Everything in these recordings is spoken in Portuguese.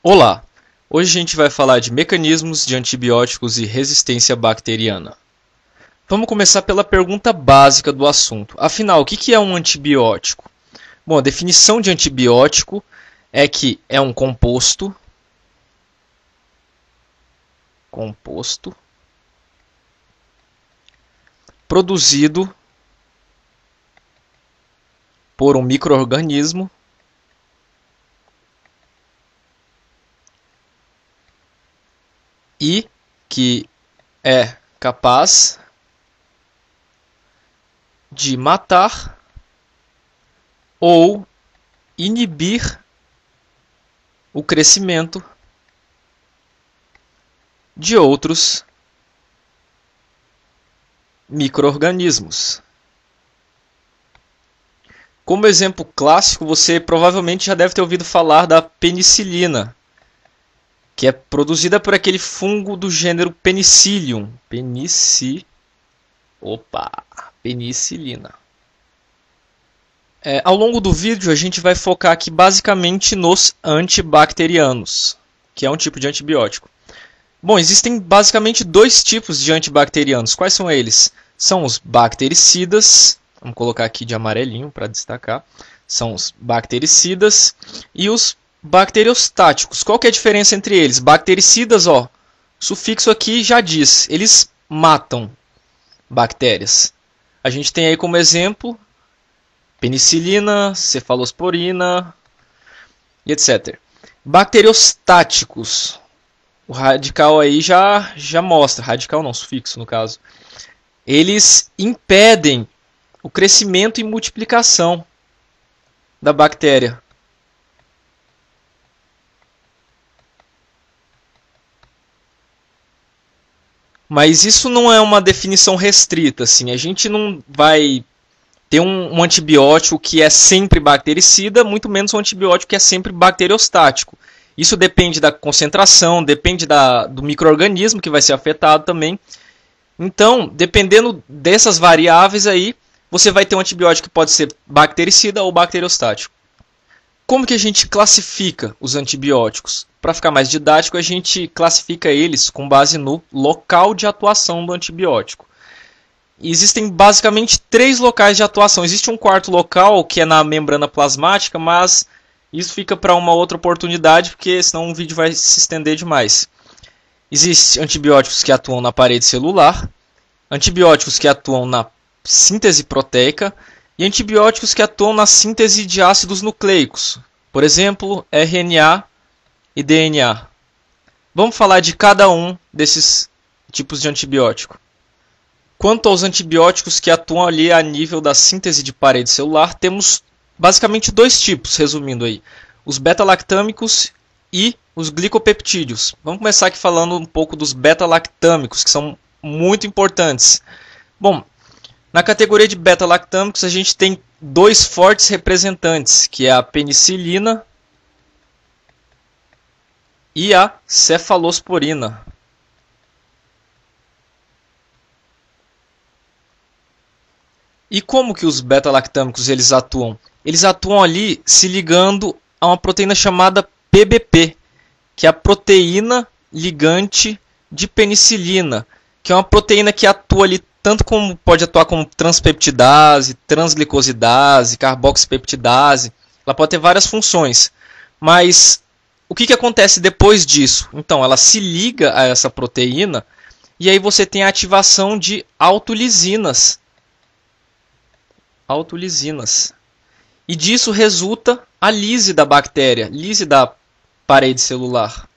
Olá! Hoje a gente vai falar de mecanismos de antibióticos e resistência bacteriana. Vamos começar pela pergunta básica do assunto. Afinal, o que é um antibiótico? Bom, a definição de antibiótico é que é um composto produzido por um micro-organismo e que é capaz de matar ou inibir o crescimento de outros micro-organismos. Como exemplo clássico, você provavelmente já deve ter ouvido falar da penicilina, que é produzida por aquele fungo do gênero Penicillium. Penicilina. Ao longo do vídeo, a gente vai focar aqui basicamente nos antibacterianos, que é um tipo de antibiótico. Bom, existem basicamente dois tipos de antibacterianos. Quais são eles? São os bactericidas, vamos colocar aqui de amarelinho para destacar. São os bactericidas e os bacteriostáticos. Qual que é a diferença entre eles? Bactericidas, ó, sufixo aqui já diz, eles matam bactérias. A gente tem aí como exemplo penicilina, cefalosporina e etc. Bacteriostáticos. O radical aí já mostra, radical não, sufixo no caso. Eles impedem o crescimento e multiplicação da bactéria. Mas isso não é uma definição restrita, assim. A gente não vai ter um antibiótico que é sempre bactericida, muito menos um antibiótico que é sempre bacteriostático. Isso depende da concentração, depende do micro-organismo que vai ser afetado também. Então, dependendo dessas variáveis aí, você vai ter um antibiótico que pode ser bactericida ou bacteriostático. Como que a gente classifica os antibióticos? Para ficar mais didático, a gente classifica eles com base no local de atuação do antibiótico. E existem basicamente 3 locais de atuação. Existe um quarto local, que é na membrana plasmática, mas isso fica para uma outra oportunidade, porque senão o vídeo vai se estender demais. Existem antibióticos que atuam na parede celular, antibióticos que atuam na síntese proteica e antibióticos que atuam na síntese de ácidos nucleicos, por exemplo, RNA e DNA. Vamos falar de cada um desses tipos de antibiótico. Quanto aos antibióticos que atuam ali a nível da síntese de parede celular, temos basicamente 2 tipos, resumindo aí. Os beta-lactâmicos e os glicopeptídeos. Vamos começar aqui falando um pouco dos beta-lactâmicos, que são muito importantes. Bom, na categoria de beta-lactâmicos a gente tem 2 fortes representantes, que é a penicilina e a cefalosporina. E como que os beta-lactâmicos eles atuam? Eles atuam ali se ligando a uma proteína chamada PBP, que é a proteína ligante de penicilina, que é uma proteína que atua ali tanto como pode atuar como transpeptidase, transglicosidase, carboxipeptidase. Ela pode ter várias funções. Mas o que acontece depois disso? Então, ela se liga a essa proteína e aí você tem a ativação de autolisinas. E disso resulta a lise da bactéria, lise da parede celular.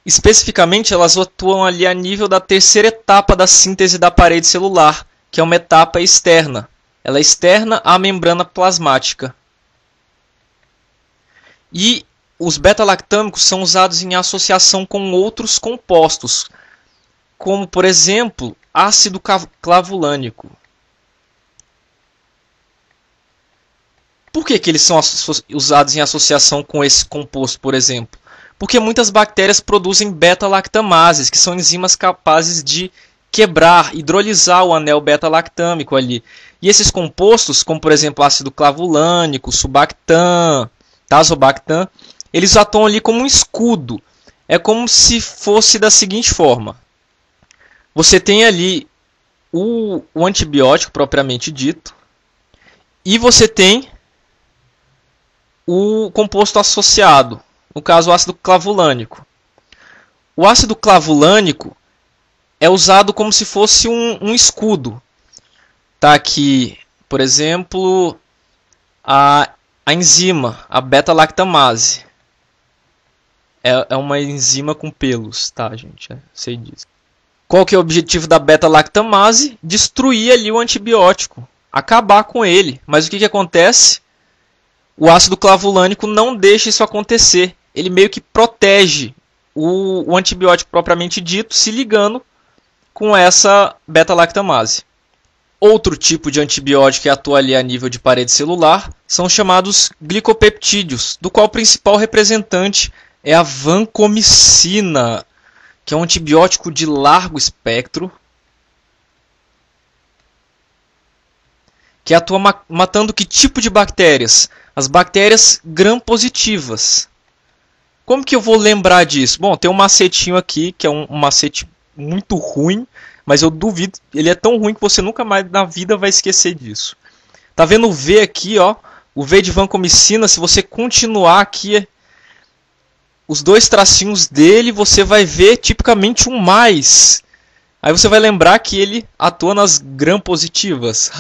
Especificamente, elas atuam ali a nível da terceira etapa da síntese da parede celular, que é uma etapa externa. Ela é externa à membrana plasmática. E os beta-lactâmicos são usados em associação com outros compostos, como, por exemplo, ácido clavulânico. Por que eles são usados em associação com esse composto, por exemplo? Porque muitas bactérias produzem beta-lactamases, que são enzimas capazes de quebrar, hidrolisar o anel beta-lactâmico ali. E esses compostos, como por exemplo ácido clavulânico, subactam, tazobactam, eles atuam ali como um escudo. É como se fosse da seguinte forma. Você tem ali o antibiótico propriamente dito, e você tem o composto associado, no caso o ácido clavulânico. O ácido clavulânico é usado como se fosse um escudo. Tá aqui, por exemplo, a enzima, a beta-lactamase. É uma enzima com pelos, tá, gente? Sei disso. Qual que é o objetivo da beta-lactamase? Destruir ali o antibiótico, acabar com ele. Mas o que acontece? O ácido clavulânico não deixa isso acontecer. Ele meio que protege o antibiótico propriamente dito, se ligando com essa beta-lactamase. Outro tipo de antibiótico que atua ali a nível de parede celular são chamados glicopeptídeos, do qual o principal representante é a vancomicina, que é um antibiótico de largo espectro, que atua matando que tipo de bactérias? As bactérias gram-positivas. Como que eu vou lembrar disso? Bom, tem um macetinho aqui, que é um macete muito ruim, mas eu duvido, ele é tão ruim que você nunca mais na vida vai esquecer disso. Tá vendo o V aqui, ó? O V de vancomicina, se você continuar aqui os dois tracinhos dele, você vai ver tipicamente um mais. Aí você vai lembrar que ele atua nas gram-positivas.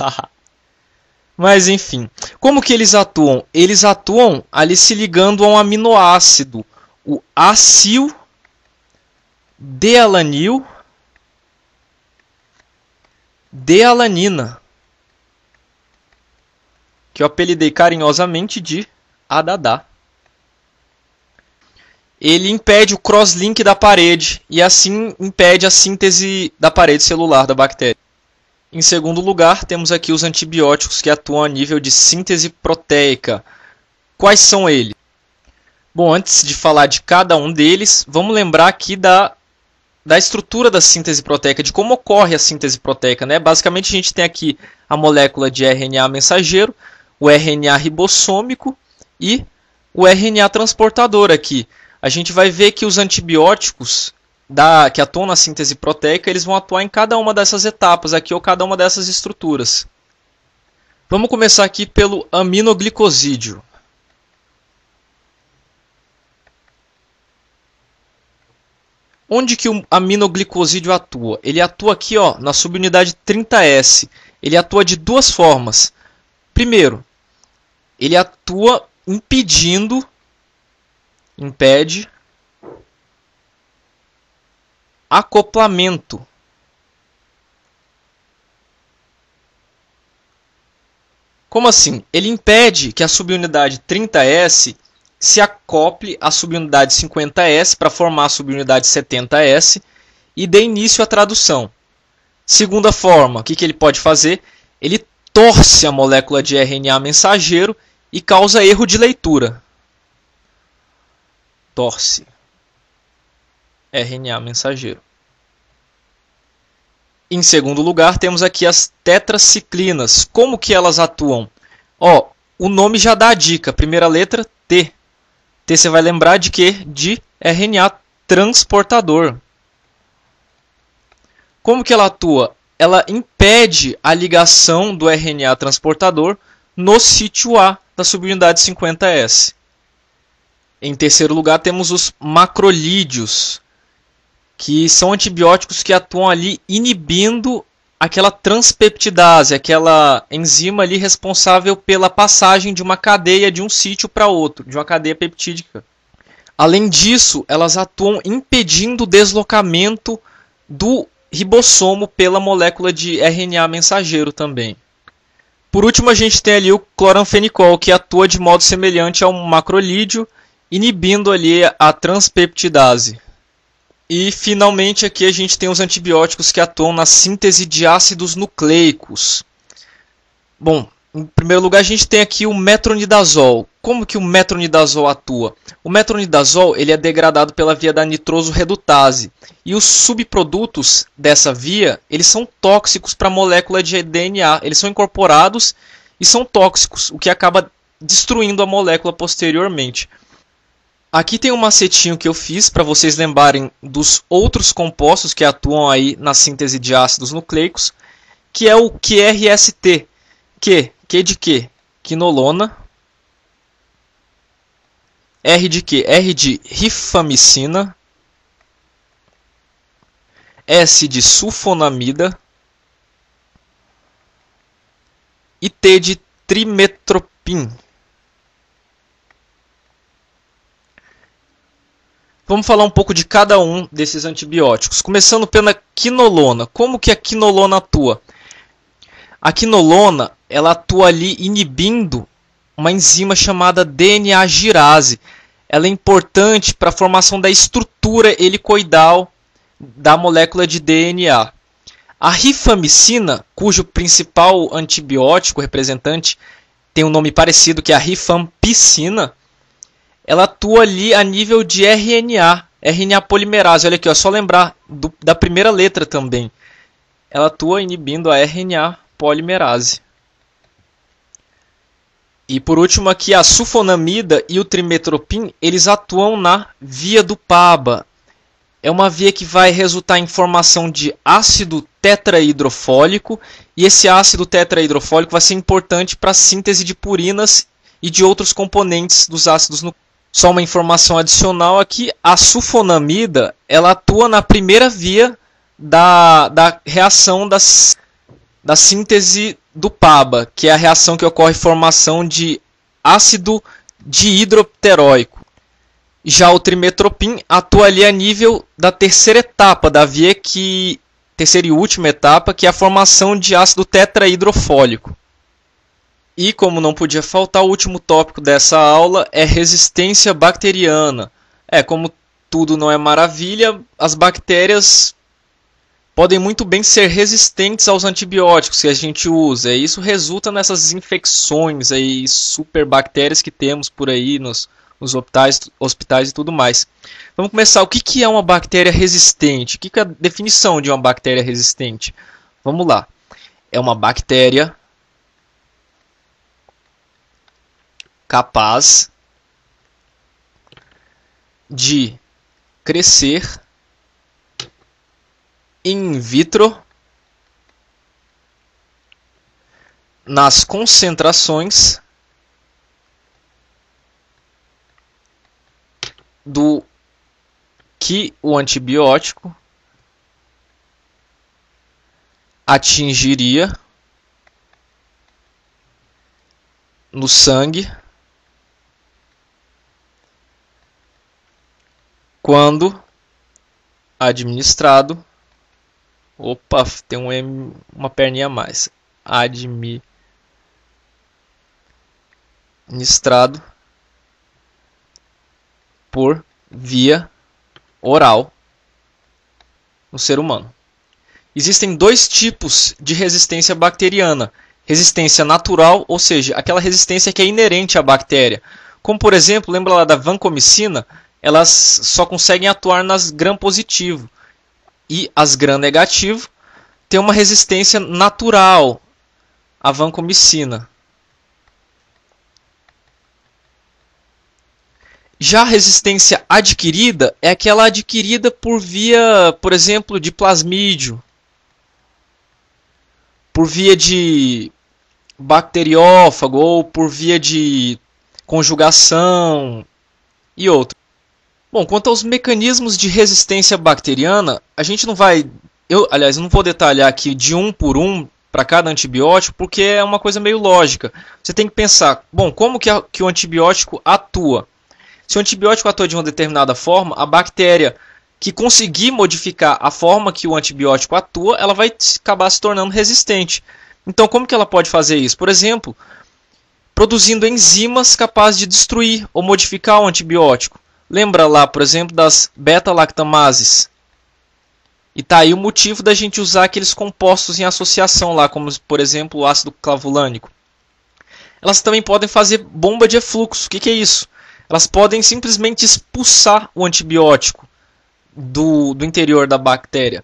Mas enfim, como que eles atuam? Eles atuam ali se ligando a um aminoácido, o acil dealanil dealanina, que eu apelidei carinhosamente de ADADA. Ele impede o crosslink da parede e assim impede a síntese da parede celular da bactéria. Em segundo lugar, temos aqui os antibióticos que atuam a nível de síntese proteica. Quais são eles? Bom, antes de falar de cada um deles, vamos lembrar aqui da estrutura da síntese proteica, de como ocorre a síntese proteica, né? Basicamente, a gente tem aqui a molécula de RNA mensageiro, o RNA ribossômico e o RNA transportador aqui. A gente vai ver que os antibióticos que atuam na síntese proteica, eles vão atuar em cada uma dessas etapas aqui, ou cada uma dessas estruturas. Vamos começar aqui pelo aminoglicosídeo. Onde que o aminoglicosídeo atua? Ele atua aqui, ó, na subunidade 30S. Ele atua de duas formas. Primeiro, ele atua impede acoplamento. Como assim? Ele impede que a subunidade 30S se acople à subunidade 50S para formar a subunidade 70S e dê início à tradução. Segunda forma, o que ele pode fazer? Ele torce a molécula de RNA mensageiro e causa erro de leitura. Torce RNA mensageiro. Em segundo lugar, temos aqui as tetraciclinas. Como que elas atuam? Ó, o nome já dá a dica. Primeira letra, T. T você vai lembrar de quê? De RNA transportador. Como que ela atua? Ela impede a ligação do RNA transportador no sítio A da subunidade 50S. Em terceiro lugar, temos os macrolídeos, que são antibióticos que atuam ali inibindo aquela transpeptidase, aquela enzima ali responsável pela passagem de uma cadeia de um sítio para outro, de uma cadeia peptídica. Além disso, elas atuam impedindo o deslocamento do ribossomo pela molécula de RNA mensageiro também. Por último, a gente tem ali o cloranfenicol, que atua de modo semelhante ao macrolídeo, inibindo ali a transpeptidase. E finalmente aqui a gente tem os antibióticos que atuam na síntese de ácidos nucleicos. Bom, em primeiro lugar a gente tem aqui o metronidazol. como que o metronidazol atua? O metronidazol ele é degradado pela via da nitroso-redutase. E os subprodutos dessa via eles são tóxicos para a molécula de DNA. Eles são incorporados e são tóxicos, o que acaba destruindo a molécula posteriormente. Aqui tem um macetinho que eu fiz para vocês lembrarem dos outros compostos que atuam aí na síntese de ácidos nucleicos, que é o QRST. Q de quê? Quinolona. R de quê? R de rifamicina. S de sulfonamida. E T de trimetropin. Vamos falar um pouco de cada um desses antibióticos. Começando pela quinolona. Como que a quinolona atua? A quinolona ela atua ali inibindo uma enzima chamada DNA girase. Ela é importante para a formação da estrutura helicoidal da molécula de DNA. A rifamicina, cujo principal antibiótico representante tem um nome parecido, que é a rifampicina, ela atua ali a nível de RNA polimerase. Olha aqui, ó, só lembrar da primeira letra também. Ela atua inibindo a RNA polimerase. E por último aqui a sulfonamida e o trimetropin, eles atuam na via do PABA. É uma via que vai resultar em formação de ácido tetrahidrofólico, e esse ácido tetrahidrofólico vai ser importante para a síntese de purinas e de outros componentes dos ácidos nucleicos. Só uma informação adicional aqui, a sulfonamida ela atua na primeira via da reação da síntese do PABA, que é a reação que ocorre terceira de ácido dihidropteróico. Já o trimetropin atua ali a nível da terceira etapa da via, terceira e última etapa, que é a formação de ácido tetrahidrofólico. E como não podia faltar, o último tópico dessa aula é resistência bacteriana. Como tudo não é maravilha, as bactérias podem muito bem ser resistentes aos antibióticos que a gente usa. E isso resulta nessas infecções aí, superbactérias que temos por aí nos hospitais e tudo mais. Vamos começar. O que é uma bactéria resistente? O que é a definição de uma bactéria resistente? Vamos lá. É uma bactéria capaz de crescer in vitro nas concentrações do que o antibiótico atingiria no sangue quando administrado. Opa, tem uma perninha a mais. Administrado por via oral no ser humano. Existem dois tipos de resistência bacteriana. Resistência natural, ou seja, aquela resistência que é inerente à bactéria. Como, por exemplo, lembra lá da vancomicina? Elas só conseguem atuar nas gram-positivo. E as gram-negativo têm uma resistência natural à vancomicina. Já a resistência adquirida é aquela adquirida por via, por exemplo, de plasmídio, por via de bacteriófago ou por via de conjugação e outros. Bom, quanto aos mecanismos de resistência bacteriana, a gente não vai... Eu não vou detalhar aqui de um por um para cada antibiótico, porque é uma coisa meio lógica. Você tem que pensar, bom, como que o antibiótico atua? Se o antibiótico atua de uma determinada forma, a bactéria que conseguir modificar a forma que o antibiótico atua, ela vai acabar se tornando resistente. Então, como que ela pode fazer isso? Por exemplo, produzindo enzimas capazes de destruir ou modificar o antibiótico. Lembra lá, por exemplo, das beta-lactamases? E tá aí o motivo da gente usar aqueles compostos em associação lá, como por exemplo o ácido clavulânico. Elas também podem fazer bomba de efluxo. O que é isso? Elas podem simplesmente expulsar o antibiótico do interior da bactéria.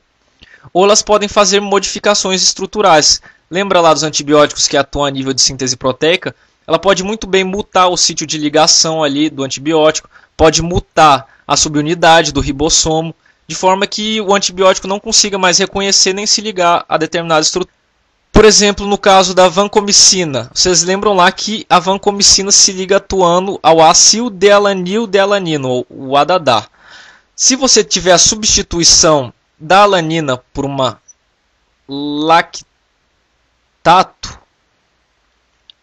Ou elas podem fazer modificações estruturais. Lembra lá dos antibióticos que atuam a nível de síntese proteica? Ela pode muito bem mutar o sítio de ligação ali do antibiótico, pode mutar a subunidade do ribossomo, de forma que o antibiótico não consiga mais reconhecer nem se ligar a determinada estrutura. Por exemplo, no caso da vancomicina, vocês lembram lá que a vancomicina se liga atuando ao acildelanildelanino, o ADADA. Se você tiver a substituição da alanina por uma lactato,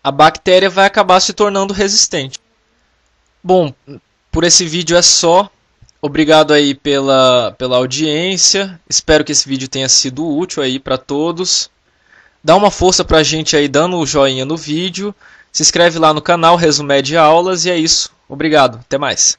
a bactéria vai acabar se tornando resistente. Bom, por esse vídeo é só. Obrigado aí pela audiência. Espero que esse vídeo tenha sido útil aí para todos. Dá uma força pra gente aí dando o joinha no vídeo. Se inscreve lá no canal Resumed Aulas e é isso. Obrigado. Até mais.